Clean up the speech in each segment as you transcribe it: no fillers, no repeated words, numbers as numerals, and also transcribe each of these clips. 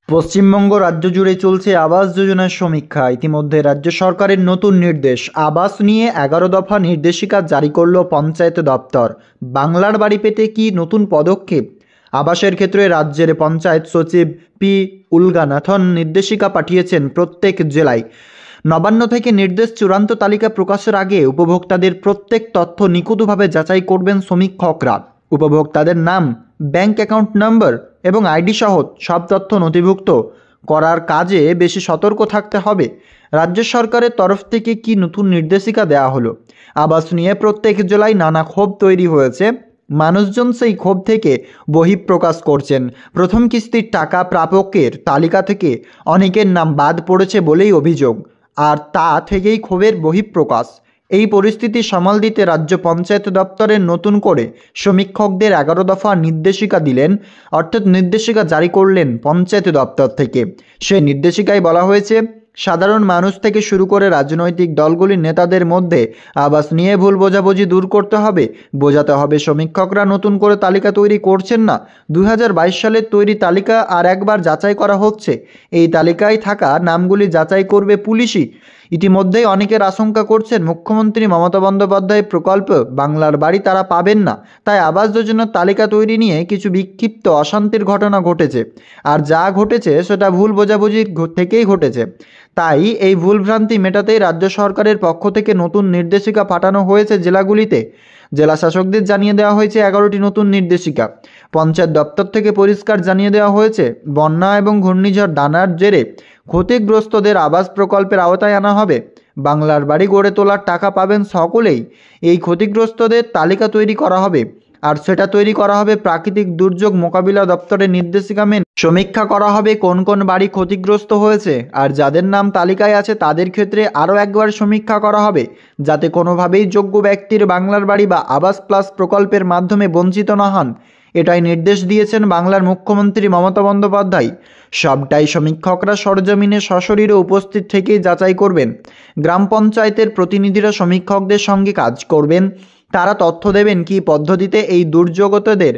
পশ্চিমবঙ্গ রাজ্য জুড়ে চলছে আবাস যোজনার সমীক্ষা। ইতিমধ্যে রাজ্য সরকারের নতুন নির্দেশ, আবাস নিয়ে 11 দফা নির্দেশিকা জারি করল পঞ্চায়েত দপ্তর। বাংলার বাড়ি পেতে কি নতুন পদক্ষেপ? আবাসের ক্ষেত্রে রাজ্যের পঞ্চায়েত সচিব পি উলগানাথন নির্দেশিকা পাঠিয়েছেন প্রত্যেক জেলায়। নবান্ন থেকে নির্দেশ, চূড়ান্ত তালিকা প্রকাশের আগে উপভোক্তাদের প্রত্যেক তথ্য নিখুঁতভাবে যাচাই করবেন সমীক্ষকরা। উপভোক্তাদের নাম, ব্যাংক অ্যাকাউন্ট নম্বর এবং আইডি সহ সব তথ্য নথিভুক্ত করার কাজে বেশি সতর্ক থাকতে হবে। রাজ্য সরকারের তরফ থেকে কি নতুন নির্দেশিকা দেওয়া হলো? আবাস নিয়ে প্রত্যেক জেলায় নানা ক্ষোভ তৈরি হয়েছে। মানুষজন সেই ক্ষোভ থেকে বহিঃপ্রকাশ করছেন। প্রথম কিস্তির টাকা প্রাপকের তালিকা থেকে অনেকের নাম বাদ পড়েছে বলেই অভিযোগ, আর তা থেকেই ক্ষোভের বহিঃপ্রকাশ। এই পরিস্থিতি সামাল দিতে রাজ্য পঞ্চায়েত দপ্তরের নতুন করে সমীক্ষকদের 11 দফা নির্দেশিকা দিলেন, অর্থাৎ নির্দেশিকা জারি করলেন পঞ্চায়েত দপ্তর থেকে। সেই নির্দেশিকায় বলা হয়েছে, সাধারণ মানুষ থেকে শুরু করে রাজনৈতিক দলগুলির নেতাদের মধ্যে আবাস নিয়ে ভুল বোঝাবুঝি দূর করতে হবে। বোঝাতে হবে সমীক্ষকরা নতুন করে তালিকা তৈরি করছেন না, 2022 সালের তৈরি তালিকা আর একবার যাচাই করা হচ্ছে। এই তালিকায় থাকা নামগুলি যাচাই করবে পুলিশই। ইতিমধ্যেই অনেকের আশঙ্কা করছেন, মুখ্যমন্ত্রী মমতা বন্দ্যোপাধ্যায় প্রকল্প বাংলার বাড়ি তারা পাবেন না। তাই আবাস যোজনার তালিকা তৈরি নিয়ে কিছু বিক্ষিপ্ত অশান্তির ঘটনা ঘটেছে, আর যা ঘটেছে সেটা ভুল বোঝাবুঝির থেকেই ঘটেছে। তাই এই ভুলভ্রান্তি মেটাতেই রাজ্য সরকারের পক্ষ থেকে নতুন নির্দেশিকা পাঠানো হয়েছে জেলাগুলিতে। জেলা শাসকদের জানিয়ে দেওয়া হয়েছে 11টি নতুন নির্দেশিকা। পঞ্চায়েত দপ্তর থেকে পরিষ্কার জানিয়ে দেওয়া হয়েছে, বন্যা এবং ঘূর্ণিঝড় দানার জেরে ক্ষতিগ্রস্তদের আবাস প্রকল্পের আওতায় আনা হবে। বাংলার বাড়ি গড়ে তোলার টাকা পাবেন সকলেই। এই ক্ষতিগ্রস্তদের তালিকা তৈরি করা হবে, আর সেটা তৈরি করা হবে প্রাকৃতিক দুর্যোগ মোকাবিলা দপ্তরের নির্দেশিকা মেনে। সমীক্ষা করা হবে কোন কোন বাড়ি ক্ষতিগ্রস্ত হয়েছে, আর যাদের নাম তালিকায় আছে তাদের ক্ষেত্রে আরও একবার সমীক্ষা করা হবে, যাতে কোনোভাবেই যোগ্য ব্যক্তির বাংলার বাড়ি বা আবাস প্লাস প্রকল্পের মাধ্যমে বঞ্চিত না হন। এটাই নির্দেশ দিয়েছেন বাংলার মুখ্যমন্ত্রী মমতা বন্দ্যোপাধ্যায়। সবটাই সমীক্ষকরা সরজমিনে সশরীরে উপস্থিত থেকেই যাচাই করবেন। গ্রাম পঞ্চায়েতের প্রতিনিধিরা সমীক্ষকদের সঙ্গে কাজ করবেন। তারা তথ্য দেবেন কী পদ্ধতিতে এই দুর্যোগতদের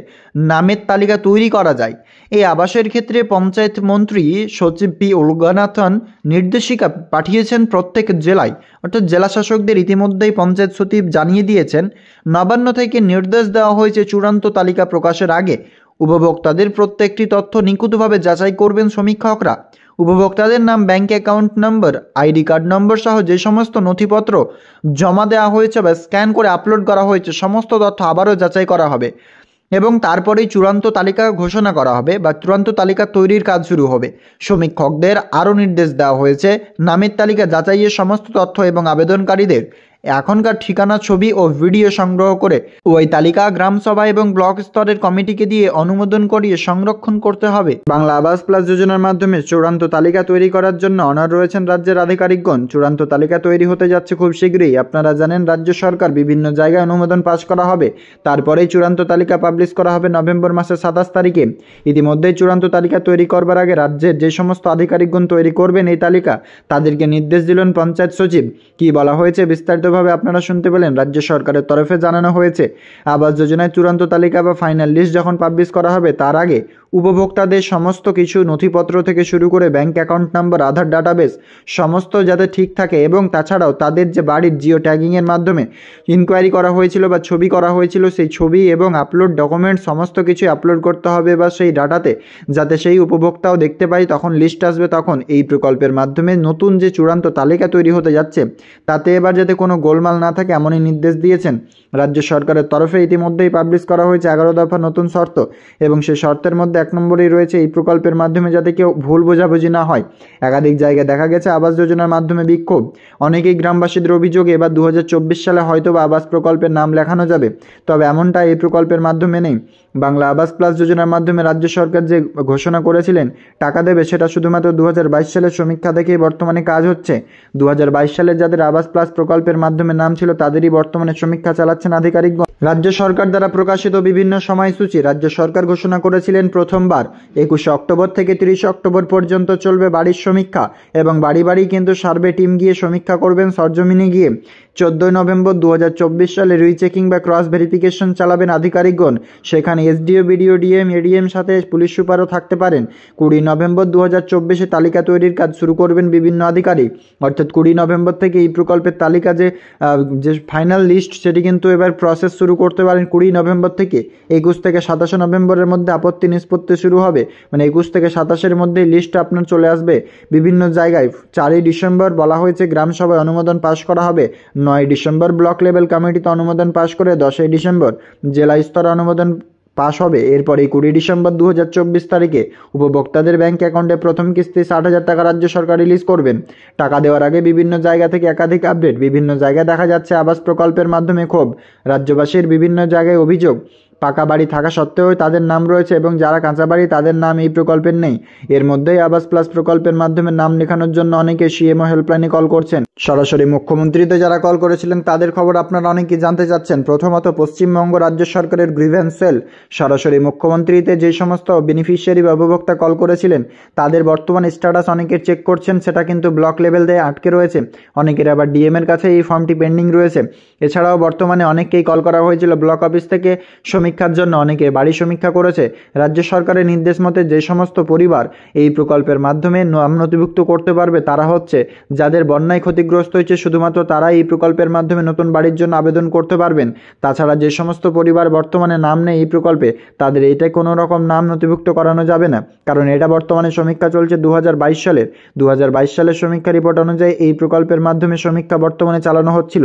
নামের তালিকা তৈরি করা যায়। এই আবাসের ক্ষেত্রে পঞ্চায়েত মন্ত্রী সচিব পি উলগানাথন নির্দেশিকা পাঠিয়েছেন প্রত্যেক জেলায়, অর্থাৎ জেলা শাসকদের। ইতিমধ্যেই পঞ্চায়েত সচিব জানিয়ে দিয়েছেন, নবান্ন থেকে নির্দেশ দেওয়া হয়েছে চূড়ান্ত তালিকা প্রকাশের আগে উপভোক্তাদের প্রত্যেকটি তথ্য নিখুঁতভাবে যাচাই করবেন সমীক্ষকরা। উপভোক্তাদের নাম, bank account number, ID card নম্বর সহ যে সমস্ত নথিপত্র জমা দেওয়া হয়েছে বা স্ক্যান করে আপলোড করা হয়েছে, সমস্ত তথ্য আবারও যাচাই করা হবে এবং তারপরেই চূড়ান্ত তালিকা ঘোষণা করা হবে বা চূড়ান্ত তালিকা তৈরির কাজ শুরু হবে। সমীক্ষকদের আরও নির্দেশ দেওয়া হয়েছে, নামের তালিকা যাচাইয়ের সমস্ত তথ্য এবং আবেদনকারীদের এখনকার ঠিকানা, ছবি ও ভিডিও সংগ্রহ করে ওই তালিকা গ্রামসভা এবং ব্লক স্তরের কমিটিকে দিয়ে অনুমোদন করিয়ে সংরক্ষণ করতে হবে। বাংলা আবাস প্লাস যোজনার মাধ্যমে চূড়ান্ত তালিকা তৈরি করার জন্য অনড় রয়েছেন রাজ্যের আধিকারিকগণ। চূড়ান্ত তালিকা তৈরি হতে যাচ্ছে খুব শীঘ্রই। আপনারা জানেন, রাজ্য সরকার বিভিন্ন জায়গায় অনুমোদন পাস করা হবে, তারপরেই চূড়ান্ত তালিকা পাবলিশ করা হবে নভেম্বর মাসের 27 তারিখে। ইতিমধ্যেই চূড়ান্ত তালিকা তৈরি করবার আগে রাজ্যের যে সমস্ত আধিকারিকগণ তৈরি করবেন এই তালিকা, তাদেরকে নির্দেশ দিলেন পঞ্চায়েত সচিব। কি বলা হয়েছে বিস্তারিতভাবে আপনারা শুনতে পেলেন। রাজ্য সরকারের তরফে জানানো হয়েছে, আবাস যোজনায় চূড়ান্ত তালিকা বা ফাইনাল লিস্ট যখন পাবলিশ করা হবে, তার আগে উপভোক্তাদের সমস্ত কিছু নথিপত্র থেকে শুরু করে ব্যাংক অ্যাকাউন্ট নাম্বার, আধার ডাটাবেস সমস্ত যাতে ঠিক থাকে, এবং তাছাড়াও তাদের যে বাড়ির জিও ট্যাগিংয়ের মাধ্যমে ইনকোয়ারি করা হয়েছিল বা ছবি করা হয়েছিল, সেই ছবি এবং আপলোড ডকুমেন্ট সমস্ত কিছু আপলোড করতে হবে বা সেই ডাটাতে, যাতে সেই উপভোক্তাও দেখতে পায়। তখন লিস্ট আসবে, তখন এই প্রকল্পের মাধ্যমে নতুন যে চূড়ান্ত তালিকা তৈরি হতে যাচ্ছে তাতে এবার যাতে কোনো গোলমাল না থাকে, এমনই নির্দেশ দিয়েছেন রাজ্য সরকারের তরফে। ইতিমধ্যেই পাবলিশ করা হয়েছে 11 দফা নতুন শর্ত, এবং সেই শর্তের মধ্যে 1 নম্বরেই রয়েছে এই প্রকল্পের মাধ্যমে যাতে কেউ ভুল বোঝাবুঝি না হয়। একাধিক জায়গায় দেখা গেছে আবাস যোজনার মাধ্যমে বিক্ষোভ। অনেকেই গ্রামবাসীদের অভিযোগ, এবার 2024 সালে হয়তো বা আবাস প্রকল্পের নাম লেখানো যাবে, তবে এমনটা এই প্রকল্পের মাধ্যমে নেই। বাংলা আবাস প্লাস যোজনার মাধ্যমে রাজ্য সরকার যে ঘোষণা করেছিলেন টাকা দেবে, সেটা শুধুমাত্র 2022 সালের সমীক্ষা দেখেই বর্তমানে কাজ হচ্ছে। 2022 সালে যাদের আবাস প্লাস প্রকল্পের মাধ্যমে নাম ছিল তাদেরই বর্তমানে সমীক্ষা চালাচ্ছেন আধিকারিকগণ। রাজ্য সরকার দ্বারা প্রকাশিত বিভিন্ন সময়সূচি, রাজ্য সরকার ঘোষণা করেছিলেন 1 প্রথমবার 21 অক্টোবর থেকে 30 অক্টোবর পর্যন্ত চলবে বাড়ির সমীক্ষা এবং বাড়ি বাড়ি কিন্তু সার্ভে টিম গিয়ে সমীক্ষা করবেন সরজমিনে গিয়ে। 14 নভেম্বর 2024 সালে রিচেকিং বা ক্রস ভেরিফিকেশন চালাবেন আধিকারিকগণ। সেখানে এসডিও, বিডিও, ডিএম, এডিএম সাথে পুলিশ সুপারও থাকতে পারেন। 20 নভেম্বর 2024 তালিকা তৈরির কাজ শুরু করবেন বিভিন্ন আধিকারিক। অর্থাৎ 20 নভেম্বর থেকে এই প্রকল্পের তালিকা যে ফাইনাল লিস্ট সেটি কিন্তু এবার প্রসেস শুরু করতে পারেন 20 নভেম্বর থেকে। 21 থেকে 27 নভেম্বরের মধ্যে আপত্তি নিষ্পত্তি শুরু হবে, মানে 21 থেকে 27-এর মধ্যে লিস্ট আপনার চলে আসবে বিভিন্ন জায়গায়। 4 ডিসেম্বর বলা হয়েছে গ্রাম সভায় অনুমোদন পাশ করা হবে। 9 ডিসেম্বর ব্লক লেভেল কমিটিতে অনুমোদন পাশ করে 10 ডিসেম্বর জেলা স্তরে অনুমোদন পাশ হবে। এরপরে 20 ডিসেম্বর 2024 তারিখে উপভোক্তাদের ব্যাংক অ্যাকাউন্টে প্রথম কিস্তি 60,000 টাকা রাজ্য সরকার রিলিজ করবেন। টাকা দেওয়ার আগে বিভিন্ন জায়গা থেকে একাধিক আপডেট। বিভিন্ন জায়গায় দেখা যাচ্ছে আবাস প্রকল্পের মাধ্যমে ক্ষোভ। রাজ্যবাসীর বিভিন্ন জায়গায় অভিযোগ, পাকা বাড়ি থাকা সত্ত্বেও তাদের নাম রয়েছে এবং যারা কাঁচা বাড়ি তাদের নাম এই প্রকল্পের নেই। এর মধ্যেই আবাস প্লাস প্রকল্পের মাধ্যমে নাম লেখানোর জন্য অনেকে সিএমও হেল্পলাইনে কল করছেন। সরাসরি মুখ্যমন্ত্রীতে যারা কল করেছিলেন তাদের খবর আপনারা অনেকেই জানতে চাচ্ছেন। প্রথমত, পশ্চিমবঙ্গ রাজ্য সরকারের গ্রিভেন্স সেল সরাসরি মুখ্যমন্ত্রীতে যে সমস্ত বেনিফিশিয়ারি বা উপভোক্তা কল করেছিলেন তাদের বর্তমান স্ট্যাটাস অনেকের চেক করছেন, সেটা কিন্তু ব্লক লেভেল দিয়ে আটকে রয়েছে। অনেকের আবার ডিএম এর কাছে এই ফর্মটি পেন্ডিং রয়েছে। এছাড়াও বর্তমানে অনেককেই কল করা হয়েছিল ব্লক অফিস থেকে সমীক্ষার জন্য, অনেকে বাড়ি সমীক্ষা করেছে। রাজ্য সরকারের নির্দেশ মতে যে সমস্ত পরিবার এই প্রকল্পের মাধ্যমে নাম নথিভুক্ত করতে পারবে তারা হচ্ছে যাদের বন্যায় ক্ষতিগ্রস্ত হয়েছে, শুধুমাত্র তারাই এই প্রকল্পের মাধ্যমে নতুন বাড়ির জন্য আবেদন করতে পারবেন। তাছাড়া যে সমস্ত পরিবার বর্তমানে নাম নেই এই প্রকল্পে তাদের এটা কোনো রকম নাম নথিভুক্ত করানো যাবে না, কারণ এটা বর্তমানে সমীক্ষা চলছে 2022 সালের। 2022 সালের সমীক্ষা রিপোর্ট অনুযায়ী এই প্রকল্পের মাধ্যমে সমীক্ষা বর্তমানে চালানো হচ্ছিল।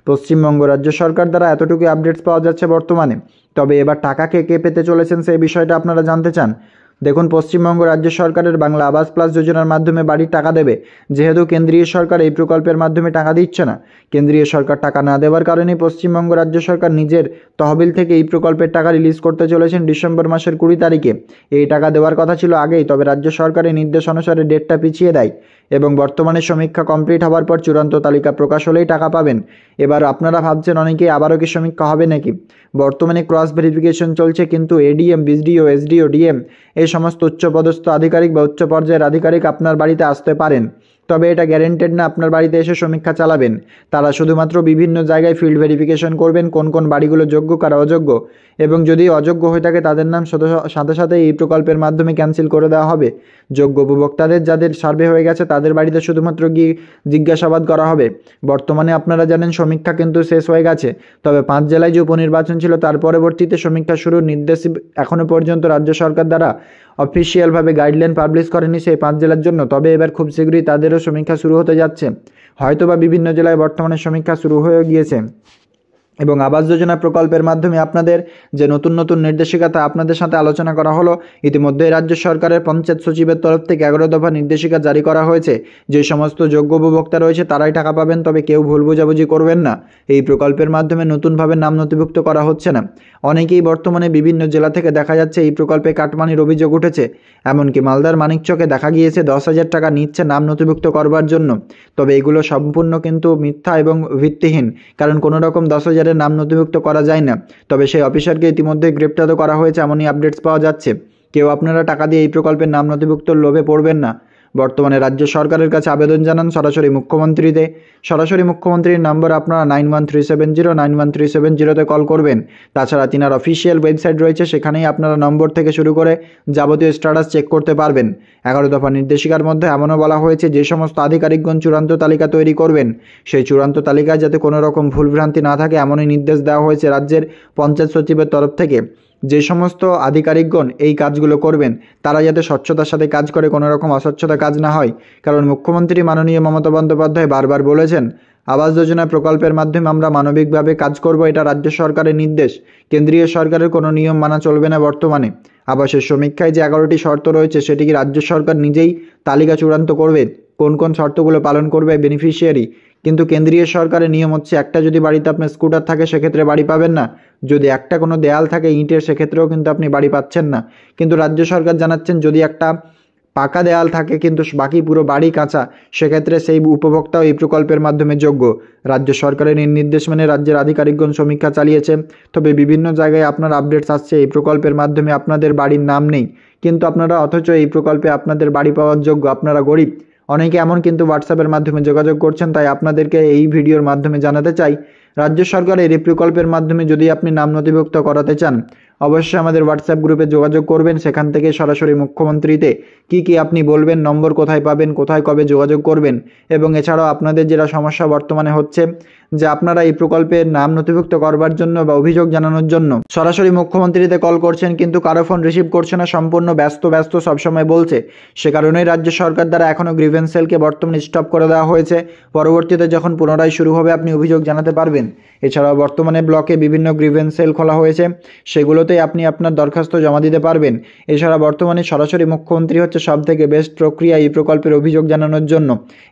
পশ্চিমবঙ্গ রাজ্য সরকার দ্বারা এতটুকু আপডেটস পাওয়া যাচ্ছে বর্তমানে। তবে এবার টাকা কে পেতে চলেছেন সেই বিষয়টা আপনারা জানতে চান। দেখুন, পশ্চিমবঙ্গ রাজ্য সরকারের বাংলা আবাস প্লাস যোজনার মাধ্যমে বাড়ির টাকা দেবে। যেহেতু কেন্দ্রীয় সরকার এই প্রকল্পের মাধ্যমে টাকা দিচ্ছে না, কেন্দ্রীয় সরকার টাকা না দেওয়ার কারণে পশ্চিমবঙ্গ রাজ্য সরকার নিজের তহবিল থেকে এই প্রকল্পের টাকা রিলিজ করতে চলেছেন ডিসেম্বর মাসের 20 তারিখে। এই টাকা দেওয়ার কথা ছিল আগেই, তবে রাজ্য সরকারের নির্দেশ অনুসারে ডেটটা পিছিয়ে দেয় এবং বর্তমানে সমীক্ষা কমপ্লিট হওয়ার পর চূড়ান্ত তালিকা প্রকাশ হলেই টাকা পাবেন। এবার আপনারা ভাবছেন অনেকেই আবারও কি সমীক্ষা হবে নাকি। বর্তমানে ক্রস ভেরিফিকেশন চলছে, কিন্তু এডিএম, বিডিও, এসডিও, ডিএম এই সমস্ত উচ্চপদস্থ আধিকারিক বা উচ্চ পর্যায়ের আধিকারিক আপনার বাড়িতে আসতে পারেন, তবে এটা গ্যারেন্টেড না আপনার বাড়িতে এসে সমীক্ষা চালাবেন। তারা শুধুমাত্র বিভিন্ন জায়গায় ফিল্ড ভেরিফিকেশন করবেন কোন কোন বাড়িগুলো যোগ্য কারা অযোগ্য, এবং যদি অযোগ্য হয়ে থাকে তাদের নাম সাথে সাথে এই প্রকল্পের মাধ্যমে ক্যান্সেল করে দেওয়া হবে। যোগ্য উপভোক্তাদের যাদের সার্ভে হয়ে গেছে তাদের বাড়িতে শুধুমাত্র গিয়ে জিজ্ঞাসাবাদ করা হবে। বর্তমানে আপনারা জানেন সমীক্ষা কিন্তু শেষ হয়ে গেছে, তবে 5 জেলায় যে উপনির্বাচন ছিল তার পরবর্তীতে সমীক্ষা শুরুর নির্দেশ এখনও পর্যন্ত রাজ্য সরকার দ্বারা অফিসিয়ালভাবে গাইডলাইন পাবলিশ করেনি সেই 5 জেলার জন্য। তবে এবার খুব শীঘ্রই তাদেরও সমীক্ষা শুরু হতে যাচ্ছে। হয়তোবা বিভিন্ন জেলায় বর্তমানে সমীক্ষা শুরু হয়ে গিয়েছে। এবং আবাস যোজনা প্রকল্পের মাধ্যমে আপনাদের যে নতুন নতুন নির্দেশিকা তা আপনাদের সাথে আলোচনা করা হলো। ইতিমধ্যে রাজ্য সরকারের পঞ্চায়েত সচিবের তরফ থেকে 11 দফা নির্দেশিকা জারি করা হয়েছে। যে সমস্ত যোগ্য উপভোক্তা রয়েছে তারাই টাকা পাবেন, তবে কেউ ভুল বোঝাবুঝি করবেন না। এই প্রকল্পের মাধ্যমে নতুনভাবে নাম নথিভুক্ত করা হচ্ছে না। অনেকেই বর্তমানে বিভিন্ন জেলা থেকে দেখা যাচ্ছে এই প্রকল্পে কাটমানির অভিযোগ উঠেছে। এমনকি মালদার মানিকচকে দেখা গিয়েছে 10,000 টাকা নিচ্ছে নাম নথিভুক্ত করবার জন্য। তবে এগুলো সম্পূর্ণ কিন্তু মিথ্যা এবং ভিত্তিহীন, কারণ কোনো রকম 10,000 নাম নথিভুক্ত করা যায় না। তবে সেই অফিসারকে ইতিমধ্যে গ্রেপ্তারও করা হয়েছে, এমনই আপডেটস পাওয়া যাচ্ছে। কেউ আপনারা টাকা দিয়ে এই প্রকল্পের নাম নথিভুক্তর লোভে পড়বেন না। বর্তমানে রাজ্য সরকারের কাছে আবেদন জানান সরাসরি মুখ্যমন্ত্রীতে। সরাসরি মুখ্যমন্ত্রীর নম্বর আপনারা 913709 9137 কল করবেন। তাছাড়া তিনার অফিসিয়াল ওয়েবসাইট রয়েছে, সেখানেই আপনারা নম্বর থেকে শুরু করে যাবতীয় স্ট্যাটাস চেক করতে পারবেন। 11 দফা নির্দেশিকার মধ্যে এমনও বলা হয়েছে যে সমস্ত আধিকারিকগণ চূড়ান্ত তালিকা তৈরি করবেন সেই চূড়ান্ত তালিকায় যাতে কোনো রকম ভুলভ্রান্তি না থাকে এমনই নির্দেশ দেওয়া হয়েছে রাজ্যের পঞ্চায়েত সচিবের তরফ থেকে। যে সমস্ত আধিকারিকগণ এই কাজগুলো করবেন তারা যাতে স্বচ্ছতার সাথে কাজ করে, কোনো রকম অস্বচ্ছতা কাজ না হয়। কারণ মুখ্যমন্ত্রী মাননীয় মমতা বন্দ্যোপাধ্যায় বারবার বলেছেন আবাস যোজনা প্রকল্পের মাধ্যমে আমরা মানবিকভাবে কাজ করব, এটা রাজ্য সরকারের নির্দেশ। কেন্দ্রীয় সরকারের কোনো নিয়ম মানা চলবে না। বর্তমানে আবাসের সমীক্ষায় যে 11টি শর্ত রয়েছে সেটি কি রাজ্য সরকার নিজেই তালিকা চূড়ান্ত করবে কোন কোন শর্তগুলো পালন করবে বেনিফিশিয়ারি। কিন্তু কেন্দ্রীয় সরকারের নিয়ম হচ্ছে একটা যদি বাড়িতে আপনার স্কুটার থাকে সেক্ষেত্রে বাড়ি পাবেন না, যদি একটা কোনো দেয়াল থাকে ইটের সেক্ষেত্রেও কিন্তু আপনি বাড়ি পাচ্ছেন না। কিন্তু রাজ্য সরকার জানাচ্ছেন যদি একটা পাকা দেয়াল থাকে কিন্তু বাকি পুরো বাড়ি কাঁচা, সেক্ষেত্রে সেই উপভোক্তাও এই প্রকল্পের মাধ্যমে যোগ্য। রাজ্য সরকারের এই নির্দেশ মেনে রাজ্যের আধিকারিকগণ সমীক্ষা চালিয়েছে। তবে বিভিন্ন জায়গায় আপনার আপডেটস আসছে এই প্রকল্পের মাধ্যমে আপনাদের বাড়ির নাম নেই, কিন্তু আপনারা অথচ এই প্রকল্পে আপনাদের বাড়ি পাওয়ার যোগ্য, আপনারা গরিব। অনেকে এমন কিন্তু হোয়াটসঅ্যাপের মাধ্যমে যোগাযোগ করছেন, তাই আপনাদেরকে এই ভিডিওর মাধ্যমে জানাতে চাই, রাজ্য সরকারের এই প্রকল্পের মাধ্যমে যদি আপনি নাম নথিভুক্ত করাতে চান অবশ্যই আমাদের হোয়াটসঅ্যাপ গ্রুপে যোগাযোগ করবেন। সেখান থেকে সরাসরি মুখ্যমন্ত্রীতে কি আপনি বলবেন, নম্বর কোথায় পাবেন, কোথায় কবে যোগাযোগ করবেন, এবং এছাড়াও আপনাদের যেটা সমস্যা বর্তমানে হচ্ছে যে আপনারা এই প্রকল্পের নাম নথিভুক্ত করবার জন্য বা অভিযোগ জানানোর জন্য সরাসরি মুখ্যমন্ত্রীতে কল করছেন কিন্তু কারো ফোন রিসিভ করছে না, সম্পূর্ণ ব্যস্ত সবসময় বলছে। সে কারণেই রাজ্য সরকার দ্বারা এখনও গ্রিভেন্স সেলকে বর্তমানে স্টপ করে দেওয়া হয়েছে। পরবর্তীতে যখন পুনরায় শুরু হবে আপনি অভিযোগ জানাতে পারবেন। এছাড়াও বর্তমানে ব্লকে বিভিন্ন গ্রিভেন্স সেল খোলা হয়েছে, সেগুলোতেই আপনি আপনার দরখাস্ত জমা দিতে পারবেন। এছাড়া বর্তমানে সরাসরি মুখ্যমন্ত্রী হচ্ছে সবথেকে বেস্ট প্রক্রিয়া এই প্রকল্পের অভিযোগ জানানোর জন্য।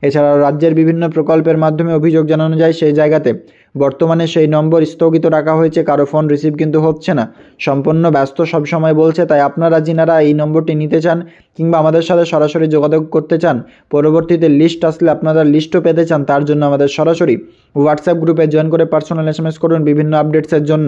এছাড়াও রাজ্যের বিভিন্ন প্রকল্পের মাধ্যমে অভিযোগ জানানো যায় সেই জায়গাতে বর্তমানে সেই নম্বর স্থগিত রাখা হয়েছে, কারো ফোন রিসিভ কিন্তু হচ্ছে না, সম্পূর্ণ ব্যস্ত সবসময় বলছে। তাই আপনারা যিনারা এই নম্বরটি নিতে চান কিংবা আমাদের সাথে সরাসরি যোগাযোগ করতে চান, পরবর্তীতে লিস্ট আসলে আপনারা লিস্টও পেতে চান, তার জন্য আমাদের সরাসরি হোয়াটসঅ্যাপ গ্রুপে জয়েন করে পার্সোনাল SMS করুন বিভিন্ন আপডেটসের জন্য।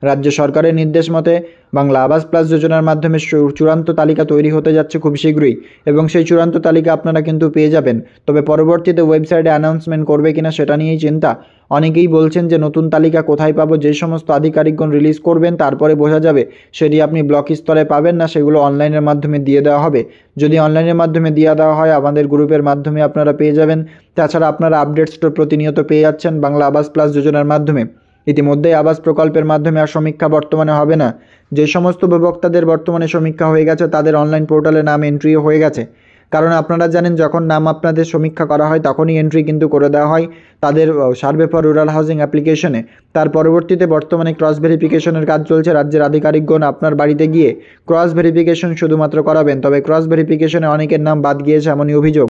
রাজ্য সরকারের নির্দেশ মতে বাংলা আবাস প্লাস যোজনার মাধ্যমে চূড়ান্ত তালিকা তৈরি হতে যাচ্ছে খুব শীঘ্রই, এবং সেই চূড়ান্ত তালিকা আপনারা কিন্তু পেয়ে যাবেন। তবে পরবর্তীতে ওয়েবসাইটে অ্যানাউন্সমেন্ট করবে কিনা সেটা নিয়েই চিন্তা। অনেকেই বলছেন যে নতুন তালিকা কোথায় পাবো, যে সমস্ত আধিকারিকগণ রিলিজ করবেন তারপরে বোঝা যাবে, সেটি আপনি ব্লক স্তরে পাবেন না, সেগুলো অনলাইনের মাধ্যমে দিয়ে দেওয়া হবে। যদি অনলাইনের মাধ্যমে দিয়ে দেওয়া হয় আমাদের গ্রুপের মাধ্যমে আপনারা পেয়ে যাবেন। তাছাড়া আপনারা আপডেটসটা প্রতিনিয়ত পেয়ে যাচ্ছেন বাংলা আবাস প্লাস যোজনার মাধ্যমে। ইতিমধ্যেই আবাস প্রকল্পের মাধ্যমে আর সমীক্ষা বর্তমানে হবে না। যে সমস্ত উপভোক্তাদের বর্তমানে সমীক্ষা হয়ে গেছে তাদের অনলাইন পোর্টালে নাম এন্ট্রিও হয়ে গেছে, কারণ আপনারা জানেন যখন নাম আপনাদের সমীক্ষা করা হয় তখনই এন্ট্রি কিন্তু করে দেওয়া হয় তাদের সার্ভে ফর রুরাল হাউজিং অ্যাপ্লিকেশনে। তার পরবর্তীতে বর্তমানে ক্রস ভেরিফিকেশনের কাজ চলছে, রাজ্যের আধিকারিকগণ আপনার বাড়িতে গিয়ে ক্রস ভেরিফিকেশন শুধুমাত্র করাবেন। তবে ক্রস ভেরিফিকেশনে অনেকের নাম বাদ গিয়েছে এমনই অভিযোগ।